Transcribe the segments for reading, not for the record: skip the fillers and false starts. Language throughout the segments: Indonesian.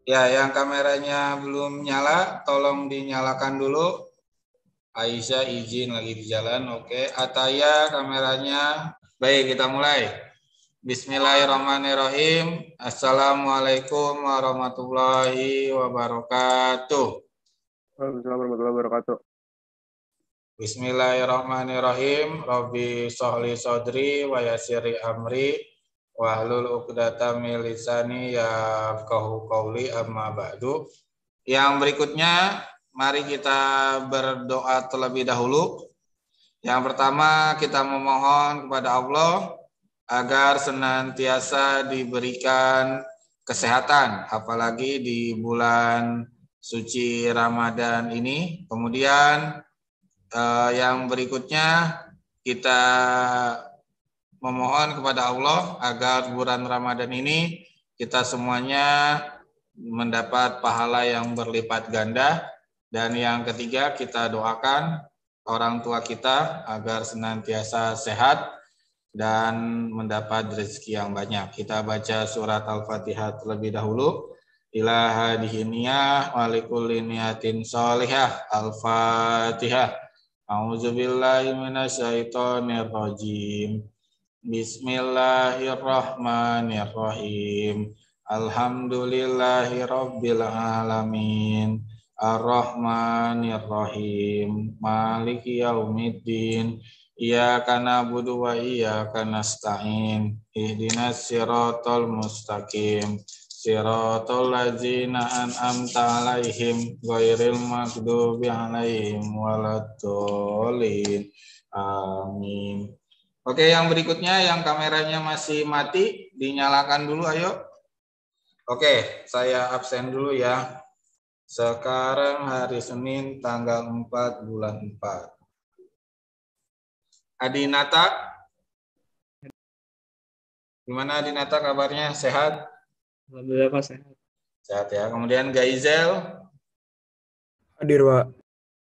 Ya, yang kameranya belum nyala, tolong dinyalakan dulu. Aisyah izin lagi di jalan, oke. Ataya kameranya. Baik, kita mulai. Bismillahirrahmanirrahim. Assalamualaikum warahmatullahi wabarakatuh. Waalaikumsalam warahmatullahi wabarakatuh. Bismillahirrahmanirrahim. Rabbi sholli sodri wa yassirli amri wahlul 'uqdatam min lisani yafqahu qawli amma ba'du. Yang berikutnya mari kita berdoa terlebih dahulu. Yang pertama kita memohon kepada Allah agar senantiasa diberikan kesehatan, apalagi di bulan suci Ramadan ini. Kemudian yang berikutnya kita memohon kepada Allah agar bulan Ramadan ini kita semuanya mendapat pahala yang berlipat ganda. Dan yang ketiga kita doakan orang tua kita agar senantiasa sehat dan mendapat rezeki yang banyak. Kita baca surat Al-Fatihah terlebih dahulu. Ila hadhihi niyah wa likulli niyatin sholihah. Al-Fatihah. A'udzubillahi minasyaitonir rajim. Bismillahirrahmanirrahim. Alhamdulillahi rabbil alamin. Ar-Rahmanir-Rahim. Maliki yaumiddin. Iyyaka na'budu wa iyyaka nasta'in. Ihdinas siratal mustaqim. Siratal ladzina an'amta 'alaihim ghairil maghdubi 'alaihim waladdallin. Amin. Oke, yang berikutnya yang kameranya masih mati dinyalakan dulu, ayo. Oke, saya absen dulu ya. Sekarang hari Senin tanggal 4 bulan 4. Adinata, gimana Adinata kabarnya? Sehat? Alhamdulillah Pak, sehat. Sehat ya. Kemudian Gaizel, Hadir Pak.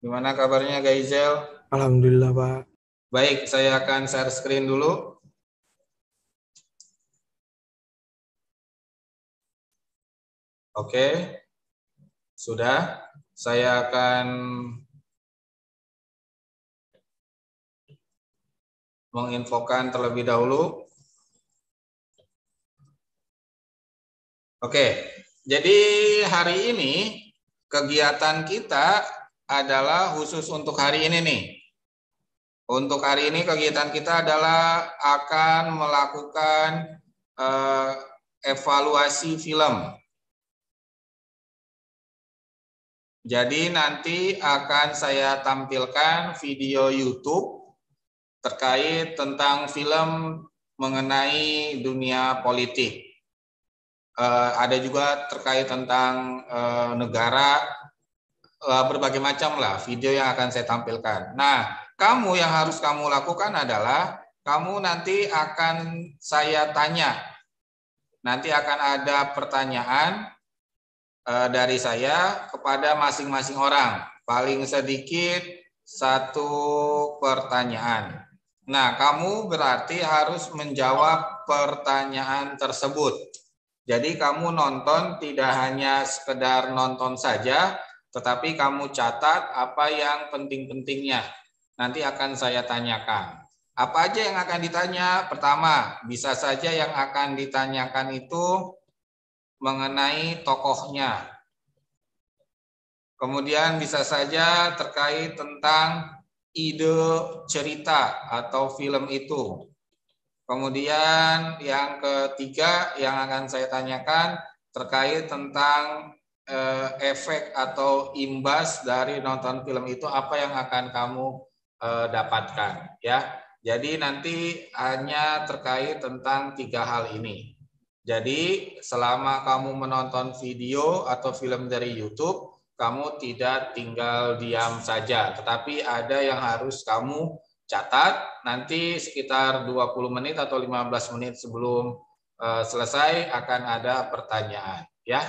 gimana kabarnya Gaizel? Alhamdulillah Pak. Baik, saya akan share screen dulu. Oke, sudah. Saya akan menginfokan terlebih dahulu. Oke, jadi hari ini kegiatan kita adalah khusus untuk hari ini nih. Untuk hari ini kegiatan kita adalah akan melakukan evaluasi film. Jadi nanti akan saya tampilkan video YouTube terkait tentang film mengenai dunia politik. Ada juga terkait tentang negara, berbagai macam lah video yang akan saya tampilkan. Nah, kamu yang harus kamu lakukan adalah kamu nanti akan saya tanya. Nanti akan ada pertanyaan dari saya kepada masing-masing orang. Paling sedikit 1 pertanyaan. Nah, kamu berarti harus menjawab pertanyaan tersebut. Jadi kamu nonton tidak hanya sekedar nonton saja, tetapi kamu catat apa yang penting-pentingnya. Nanti akan saya tanyakan. Apa aja yang akan ditanya? Pertama, bisa saja yang akan ditanyakan itu mengenai tokohnya. Kemudian bisa saja terkait tentang ide cerita atau film itu. Kemudian yang ketiga yang akan saya tanyakan terkait tentang efek atau imbas dari nonton film itu, apa yang akan kamu dapatkan ya. Jadi nanti hanya terkait tentang 3 hal ini. Jadi selama kamu menonton video atau film dari YouTube, kamu tidak tinggal diam saja, tetapi ada yang harus kamu catat. Nanti sekitar 20 menit atau 15 menit sebelum selesai akan ada pertanyaan ya.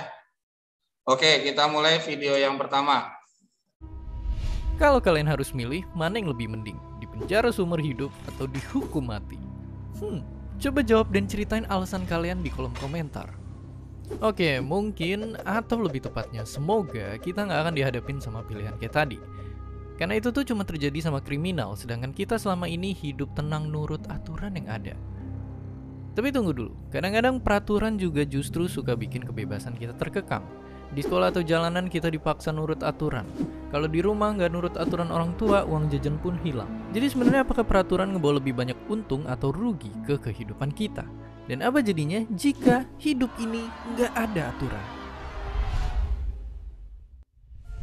Oke, kita mulai video yang pertama. Kalau kalian harus milih, mana yang lebih mending? Di penjara seumur hidup atau dihukum mati? Coba jawab dan ceritain alasan kalian di kolom komentar. Oke, mungkin atau lebih tepatnya semoga kita nggak akan dihadapin sama pilihan kayak tadi. Karena itu tuh cuma terjadi sama kriminal, sedangkan kita selama ini hidup tenang nurut aturan yang ada. Tapi tunggu dulu, kadang-kadang peraturan juga justru suka bikin kebebasan kita terkekang. Di sekolah atau jalanan kita dipaksa nurut aturan. Kalau di rumah nggak nurut aturan orang tua, uang jajan pun hilang. Jadi sebenarnya apakah peraturan ngebawa lebih banyak untung atau rugi ke kehidupan kita? Dan apa jadinya jika hidup ini nggak ada aturan?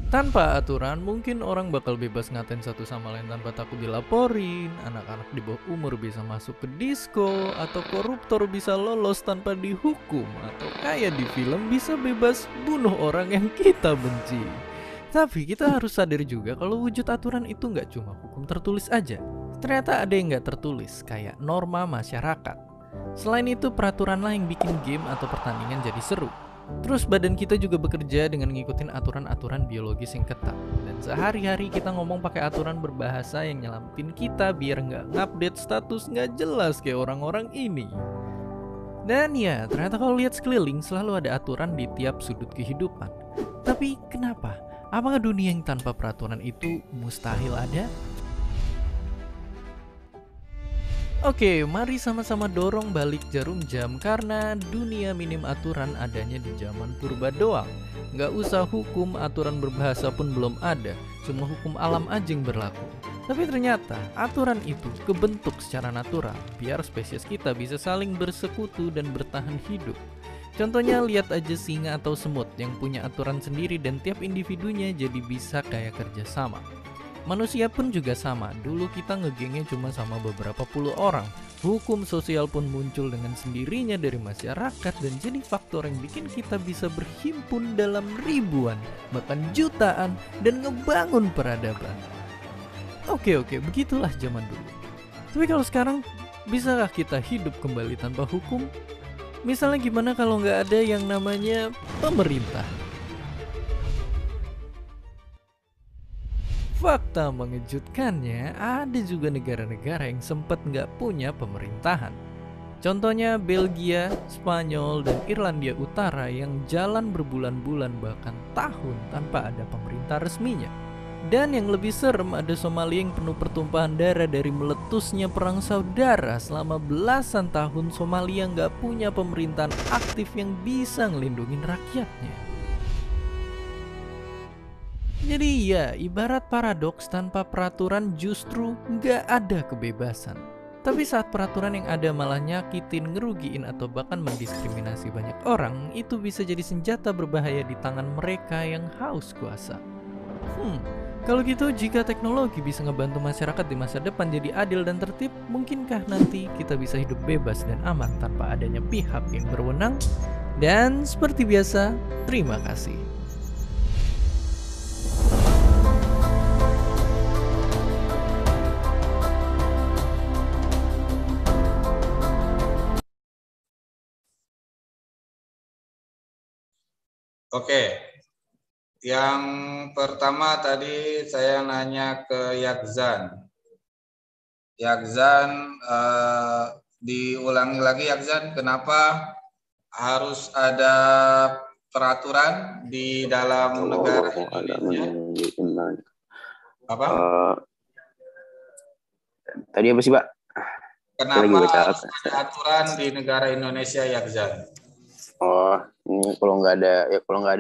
Tanpa aturan, mungkin orang bakal bebas ngatain satu sama lain tanpa takut dilaporin, anak-anak di bawah umur bisa masuk ke disco, atau koruptor bisa lolos tanpa dihukum, atau kayak di film bisa bebas bunuh orang yang kita benci. Tapi kita harus sadar juga kalau wujud aturan itu nggak cuma hukum tertulis aja. Ternyata ada yang nggak tertulis, kayak norma masyarakat. Selain itu, peraturanlah yang bikin game atau pertandingan jadi seru. Terus badan kita juga bekerja dengan ngikutin aturan-aturan biologis yang ketat. Dan sehari-hari kita ngomong pakai aturan berbahasa yang nyelamatin kita biar nggak ngupdate status nggak jelas kayak orang-orang ini. Dan ya, ternyata kalau lihat sekeliling selalu ada aturan di tiap sudut kehidupan. Tapi kenapa? Apakah dunia yang tanpa peraturan itu mustahil ada? Oke, mari sama-sama dorong balik jarum jam karena dunia minim aturan adanya di zaman purba doang. Nggak usah hukum, aturan berbahasa pun belum ada, cuma hukum alam aja yang berlaku. Tapi ternyata aturan itu kebentuk secara natural biar spesies kita bisa saling bersekutu dan bertahan hidup. Contohnya lihat aja singa atau semut yang punya aturan sendiri dan tiap individunya jadi bisa kayak kerjasama. Manusia pun juga sama, dulu kita ngegengnya cuma sama beberapa puluh orang. Hukum sosial pun muncul dengan sendirinya dari masyarakat dan jadi faktor yang bikin kita bisa berhimpun dalam ribuan, bahkan jutaan, dan ngebangun peradaban. Oke, begitulah zaman dulu. Tapi kalau sekarang, bisakah kita hidup kembali tanpa hukum? Misalnya gimana kalau nggak ada yang namanya pemerintah? Fakta mengejutkannya, ada juga negara-negara yang sempat nggak punya pemerintahan. Contohnya Belgia, Spanyol, dan Irlandia Utara yang jalan berbulan-bulan bahkan tahun tanpa ada pemerintah resminya. Dan yang lebih serem, ada Somalia yang penuh pertumpahan darah dari meletusnya perang saudara. Selama belasan tahun Somalia nggak punya pemerintahan aktif yang bisa ngelindungin rakyatnya. Jadi ya, ibarat paradoks, tanpa peraturan justru nggak ada kebebasan. Tapi saat peraturan yang ada malah nyakitin, ngerugiin, atau bahkan mendiskriminasi banyak orang, itu bisa jadi senjata berbahaya di tangan mereka yang haus kuasa. Kalau gitu, jika teknologi bisa ngebantu masyarakat di masa depan jadi adil dan tertib, mungkinkah nanti kita bisa hidup bebas dan aman tanpa adanya pihak yang berwenang? Dan seperti biasa, terima kasih. Oke, yang pertama tadi saya nanya ke Yakzan. Yakzan, diulangi lagi Yakzan, kenapa harus ada peraturan di dalam negara Indonesia? Apa? Tadi apa sih, Pak? Kenapa harus ada aturan di negara Indonesia, Yakzan? Oh, ini kalau nggak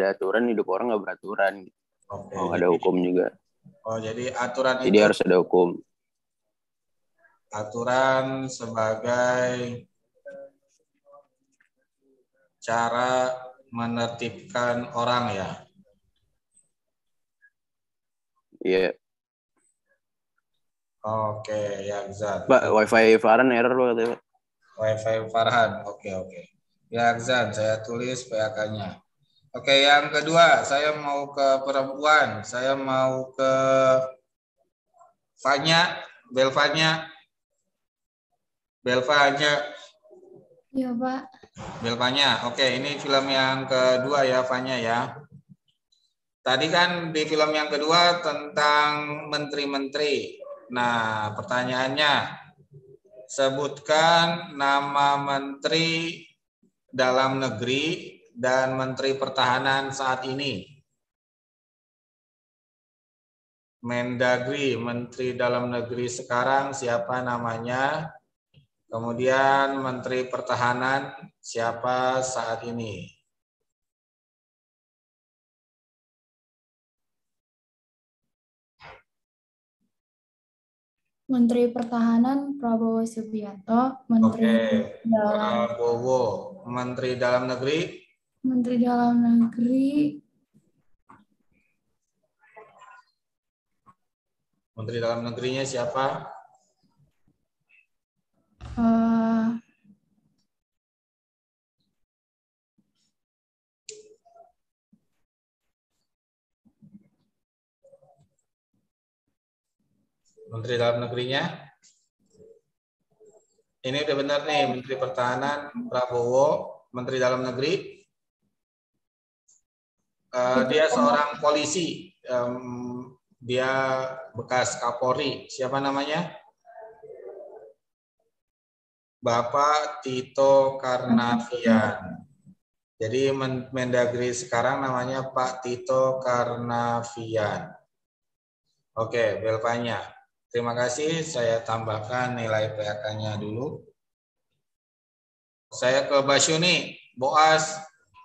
ada aturan, hidup orang nggak beraturan. Oke, ada hukum juga. Oh, jadi aturan jadi itu harus ada hukum. Aturan sebagai cara menertibkan orang ya. Iya. Oke, Yakzan. Pak, wifi Farhan error Pak. Wifi Farhan, oke. Yakzan, saya tulis PAK-nya. Oke, yang kedua, saya mau ke perempuan. Saya mau ke Belvanya. Iya, Pak. Belvanya, oke, ini film yang kedua ya, Fanya ya. Tadi kan di film yang kedua tentang menteri-menteri. Nah, pertanyaannya, sebutkan nama menteri dalam negeri dan Menteri Pertahanan saat ini? Mendagri, Menteri Dalam Negeri sekarang siapa namanya? Kemudian Menteri Pertahanan siapa saat ini? Menteri Pertahanan Prabowo Subianto, Menteri Dalam Prabowo. Menteri Dalam Negeri? Menteri Dalam Negeri Menteri Dalam Negerinya siapa? Menteri Dalam Negerinya? Ini udah benar nih, Menteri Pertahanan Prabowo, Menteri Dalam Negeri. Dia seorang polisi, dia bekas Kapolri. Siapa namanya? Bapak Tito Karnavian. Jadi Mendagri sekarang namanya Pak Tito Karnavian. Oke, Belvanya. Terima kasih, saya tambahkan nilai PAK-nya dulu. Saya ke Basyuni, Boas.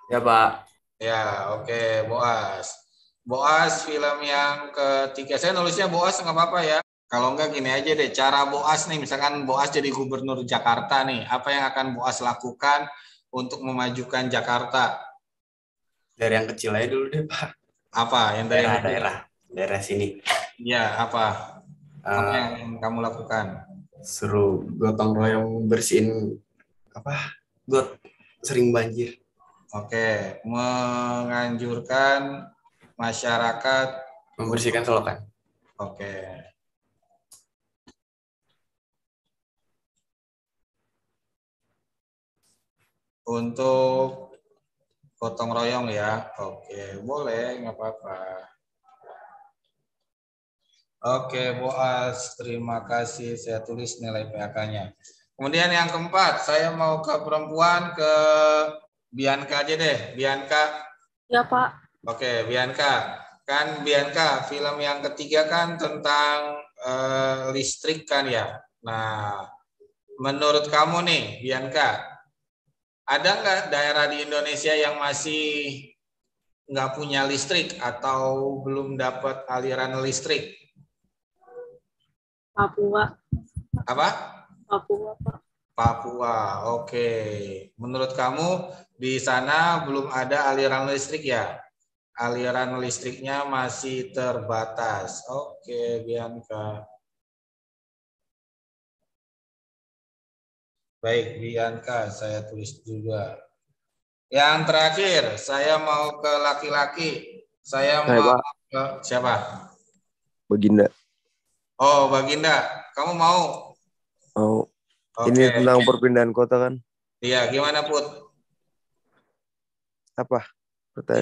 Ya, Pak. Ya, oke, Boas. Boas film yang ketiga. Saya nulisnya Boas nggak apa-apa ya. Kalau enggak gini aja deh, cara Boas nih, misalkan Boas jadi gubernur Jakarta nih, apa yang akan Boas lakukan untuk memajukan Jakarta? Dari yang kecil aja dulu deh, Pak. Apa yang dari daerah sini. Ya, apa yang kamu lakukan? Suruh gotong royong bersihin got sering banjir. Oke, menganjurkan masyarakat membersihkan selokan. Oke. Untuk gotong royong ya. Oke, boleh, nggak apa-apa. Oke, Boas, terima kasih. Saya tulis nilai PAK-nya. Kemudian yang keempat, saya mau ke perempuan, ke Bianca aja deh. Bianca. Ya, Pak. Oke, Bianca. Kan Bianca, film yang ketiga kan tentang listrik kan ya. Nah, menurut kamu nih, Bianca, ada nggak daerah di Indonesia yang masih nggak punya listrik atau belum dapat aliran listrik? Papua. Apa? Papua, Pak. Papua, oke. Menurut kamu di sana belum ada aliran listrik ya? Aliran listriknya masih terbatas. Oke, Bianca. Baik, Bianca, saya tulis juga. Yang terakhir, saya mau ke laki-laki. Saya mau ke siapa? Baginda. Oh, Baginda. Kamu mau? Mau. Oke. Ini tentang perpindahan kota kan? Iya, gimana, Put? Apa?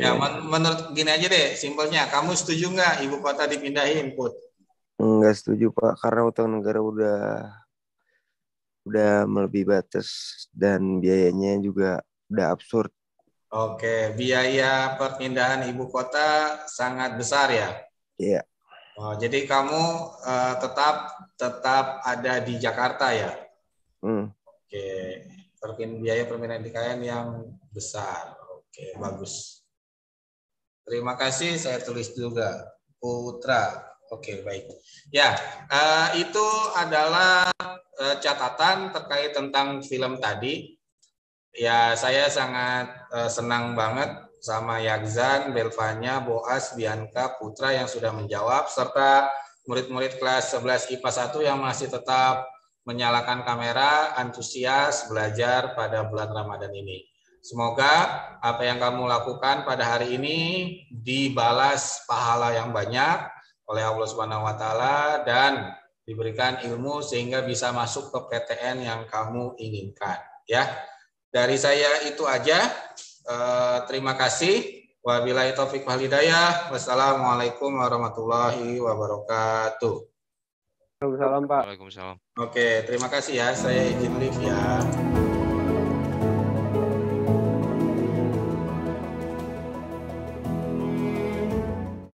Ya, menurut gini aja deh, simpelnya. Kamu setuju nggak ibu kota dipindahin, Put? Enggak setuju, Pak. Karena utang negara udah melebihi batas dan biayanya juga udah absurd. Oke, biaya perpindahan ibu kota sangat besar ya? Iya. Oh, jadi kamu tetap ada di Jakarta ya? Oke, biaya perpindahan IKN yang besar. Oke, bagus. Terima kasih, saya tulis juga. Putra. Oke, baik. Ya, itu adalah catatan terkait tentang film tadi. Ya, saya sangat senang banget sama Yakzan, Belvanya, Boas, Bianca, Putra yang sudah menjawab, serta murid-murid kelas 11 IPA 1 yang masih tetap menyalakan kamera, antusias belajar pada bulan Ramadan ini. Semoga apa yang kamu lakukan pada hari ini dibalas pahala yang banyak oleh Allah Subhanahu wa taala dan diberikan ilmu sehingga bisa masuk ke PTN yang kamu inginkan, ya. Dari saya itu aja. Terima kasih. Wabillahi taufik wal hidayah. Wassalamualaikum warahmatullahi wabarakatuh. Waalaikumsalam, Pak. Waalaikumsalam. Oke, terima kasih ya. Saya izin live ya.